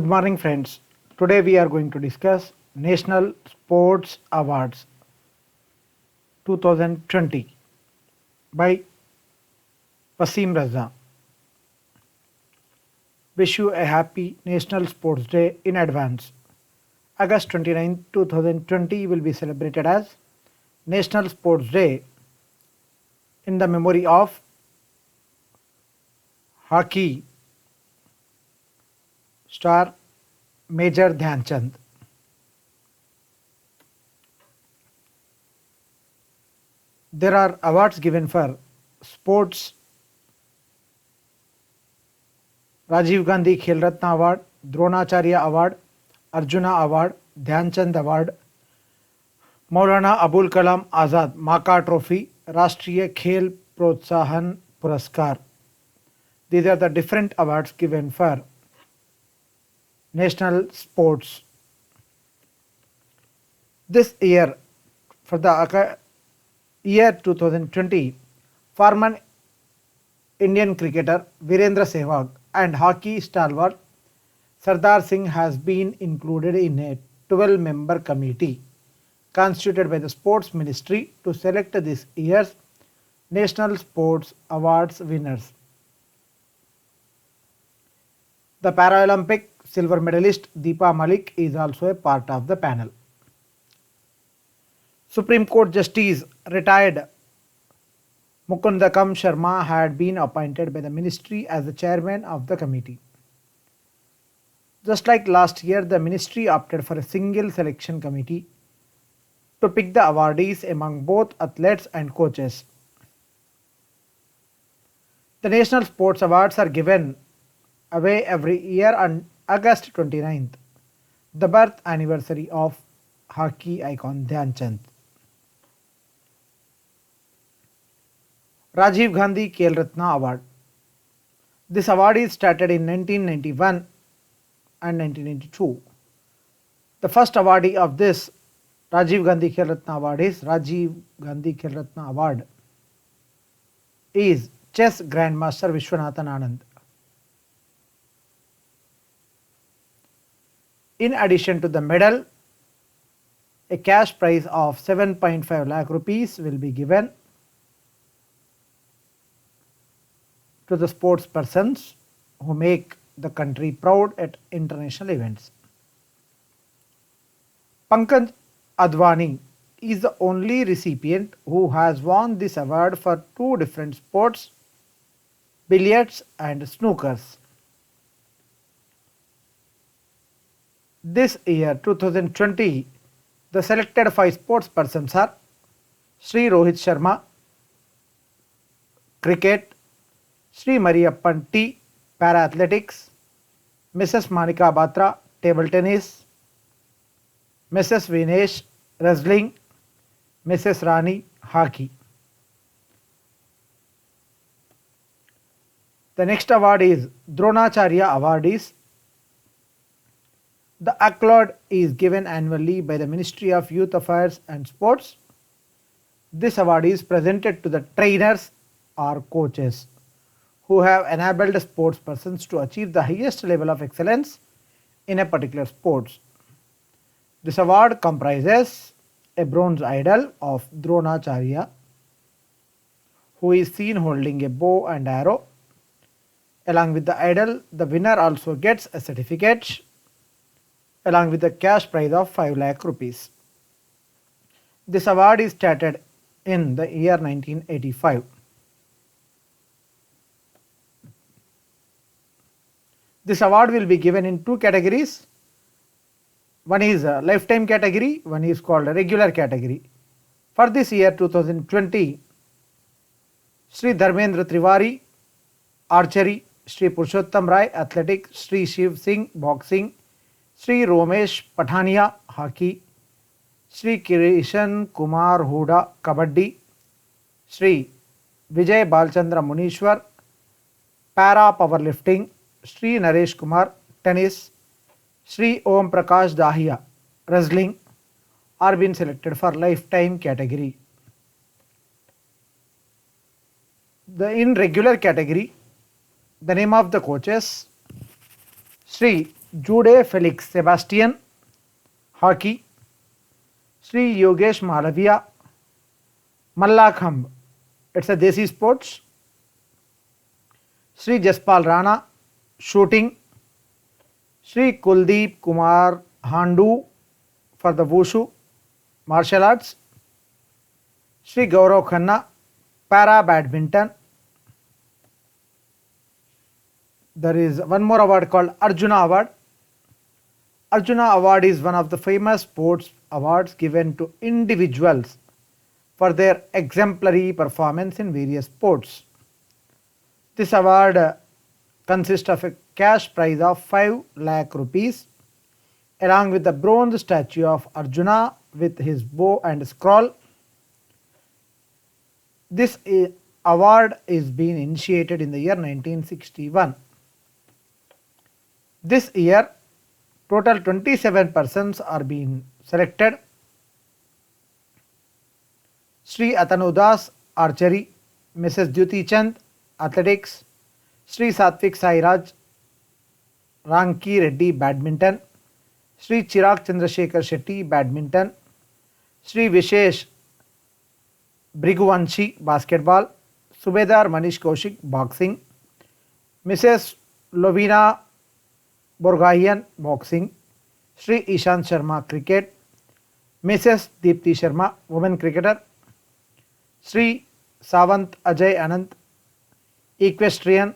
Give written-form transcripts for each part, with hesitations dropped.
Good morning, friends. Today we are going to discuss National Sports Awards 2020 by Wasim Raza. Wish you a happy National Sports Day in advance. August 29, 2020 will be celebrated as National Sports Day in the memory of hockey star Major Dhyan Chand. There are awards given for sports. Rajiv Gandhi Khel Ratna Award, Dronacharya Award, Arjuna Award, Dhyan Chand Award, Maulana Abul Kalam Azad Maka Trophy, Rashtriya Khel Protsahan Puraskar. These are the different awards given for national sports. This year, for the year 2020, former Indian cricketer Virendra Sehwag and hockey stalwart Sardar Singh has been included in a 12-member committee constituted by the Sports Ministry to select this year's National Sports Awards winners. The Paralympic silver medalist Deepa Malik is also a part of the panel. Supreme Court Justice retired Mukundakam Sharma had been appointed by the ministry as the chairman of the committee. Just like last year, the ministry opted for a single selection committee to pick the awardees among both athletes and coaches. The National Sports Awards are given away every year on August 29th, the birth anniversary of hockey icon Dhyan Chand. Rajiv Gandhi Khel Ratna Award. This award is started in 1991 and 1992. The first awardee of this Rajiv Gandhi Khel Ratna Award is chess grandmaster Vishwanathan Anand. In addition to the medal, a cash prize of 7.5 lakh rupees will be given to the sports persons who make the country proud at international events. Pankaj Advani is the only recipient who has won this award for two different sports, billiards and snookers. This year 2020, the selected 5 sports persons are Sri Rohit Sharma, cricket, Sri Mariyappan T, para athletics, Mrs. Manika Batra, table tennis, Mrs. Vinesh, wrestling, Mrs. Rani, hockey. The next award is Dronacharya Awardees. The accolade is given annually by the Ministry of Youth Affairs and Sports. This award is presented to the trainers or coaches who have enabled sports persons to achieve the highest level of excellence in a particular sport. This award comprises a bronze idol of Dronacharya, who is seen holding a bow and arrow. Along with the idol, the winner also gets a certificate along with a cash prize of 5 lakh rupees. This award is started in the year 1985. This award will be given in 2 categories. One is a lifetime category, one is called a regular category. For this year 2020, Sri Dharmendra Triwari, archery, Sri Purushottam Rai, athletics, Sri Shiv Singh, boxing, Sri Romesh Pathania, hockey, Sri Kishan Kumar Huda, kabaddi, Sri Vijay Balchandra Munishwar, para powerlifting, Sri Naresh Kumar, tennis, Sri Om Prakash Dahiya, wrestling, are been selected for lifetime category. In regular category, the name of the coaches: Sri Jude Felix Sebastian, hockey. Sri Yogesh Malaviya, Mallakhambh, it's a Desi sports. Sri Jaspal Rana, shooting. Sri Kuldeep Kumar Handu for the Wushu, martial arts. Sri Gaurav Khanna, para badminton. There is one more award called Arjuna Award. Arjuna Award is one of the famous sports awards given to individuals for their exemplary performance in various sports. This award consists of a cash prize of 5 lakh rupees along with the bronze statue of Arjuna with his bow and scroll. This award is being initiated in the year 1961. This year, total 27 persons are being selected. Sri Atanudas, archery. Mrs. Dyuti Chand, athletics. Sri Satvik Sairaj, Ranki Reddy, badminton. Sri Chirag Chandrasekhar Shetty, badminton. Sri Vishesh Briguvanshi, basketball. Subedar Manish Kaushik, boxing. Mrs. Lovina Borgahian, boxing. Sri Ishant Sharma, cricket. Mrs. Deepti Sharma, women cricketer. Sri Savant Ajay Anant, equestrian.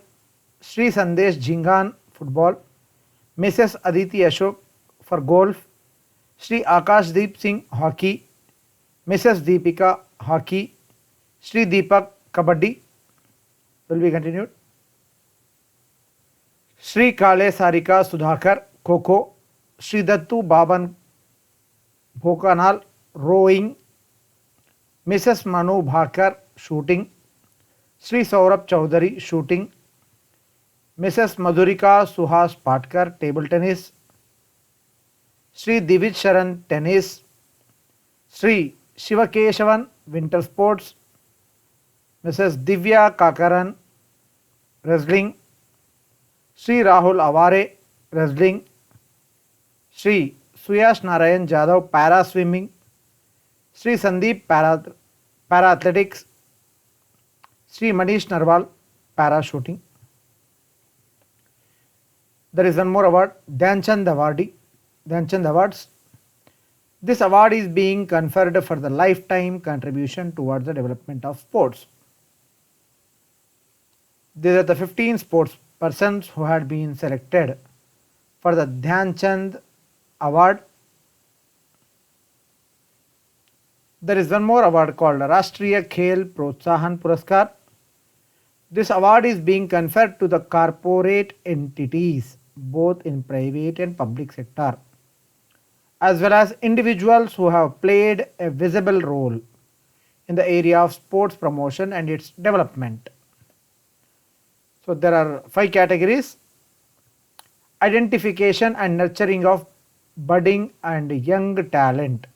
Sri Sandesh Jhingan, football. Mrs. Aditi Ashok for golf. Sri Akash Deep Singh, hockey. Mrs. Deepika, hockey. Sri Deepak, kabaddi. Will be continued. Sri Kale Sarika Sudhakar, kho. Sri Dattu Baban Bhokanal, rowing. Mrs. Manu Bhakar, shooting. Sri Saurabh Chaudhary, shooting. Mrs. Madhurika Suhas Patkar, table tennis. Sri Divij Sharan, tennis. Sri Shivakeshavan, winter sports. Mrs. Divya Kakaran, wrestling. Sri Rahul Aware, wrestling. Sri Suyash Narayan Jadhav, para swimming. Sri Sandeep, para athletics. Sri Manish Narwal, para shooting. There is one more award, Dhyanchand Awards. This award is being conferred for the lifetime contribution towards the development of sports. These are the 15 sports persons who had been selected for the Dhyanchand Award. There is one more award called Rashtriya Khel Protsahan Puraskar. This award is being conferred to the corporate entities both in private and public sector, as well as individuals who have played a visible role in the area of sports promotion and its development. So there are 5 categories: identification and nurturing of budding and young talent.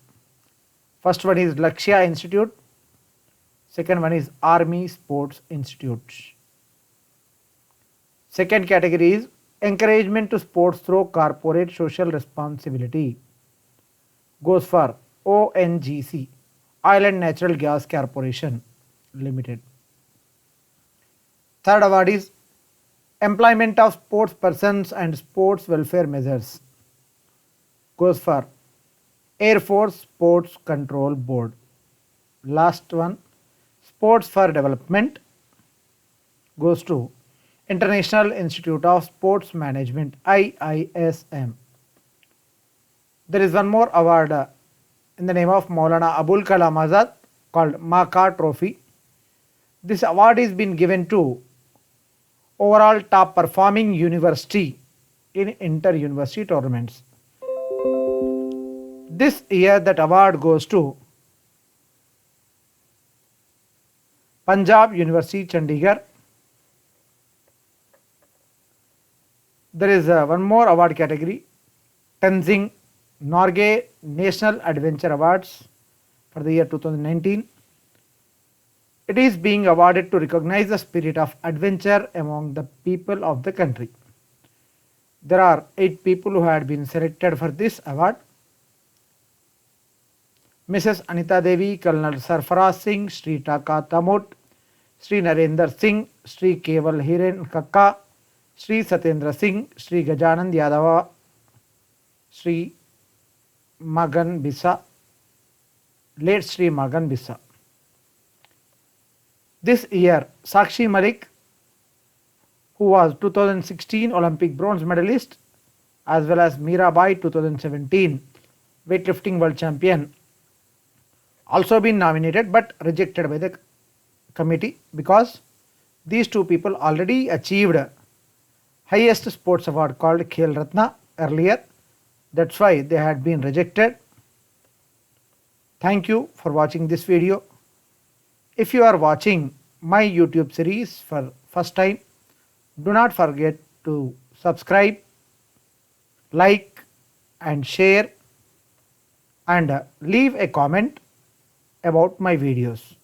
First one is Lakshya Institute. Second one is Army Sports Institute. Second category is encouragement to sports through corporate social responsibility. Goes for ONGC, Oil and Natural Gas Corporation Limited. Third award is employment of sports persons and sports welfare measures. Goes for Air Force Sports Control Board. Last one, Sports for Development, goes to International Institute of Sports Management, IISM. There is one more award in the name of Maulana Abul Kalam Azad called Maka Trophy. This award is been given to overall top performing university in inter-university tournaments. This year that award goes to Punjab University, Chandigarh. There is one more award category, Tenzing Norgay National Adventure Awards for the year 2019. It is being awarded to recognize the spirit of adventure among the people of the country. There are 8 people who had been selected for this award. Mrs. Anita Devi, Colonel Sarfaraz Singh, Sri Taka Tamut, Sri Narendra Singh, Sri Keval Hiren Kakka, Sri Satyendra Singh, Sri Gajanand Yadava, Sri Magan Bisa, late Sri Magan Bisa. This year, Sakshi Malik, who was 2016 Olympic bronze medalist, as well as Mirabai 2017 weightlifting world champion, also been nominated but rejected by the committee because these two people already achieved highest sports award called Khel Ratna earlier. That's why they had been rejected. Thank you for watching this video. If you are watching my YouTube series for first time, do not forget to subscribe, like and share and leave a comment about my videos.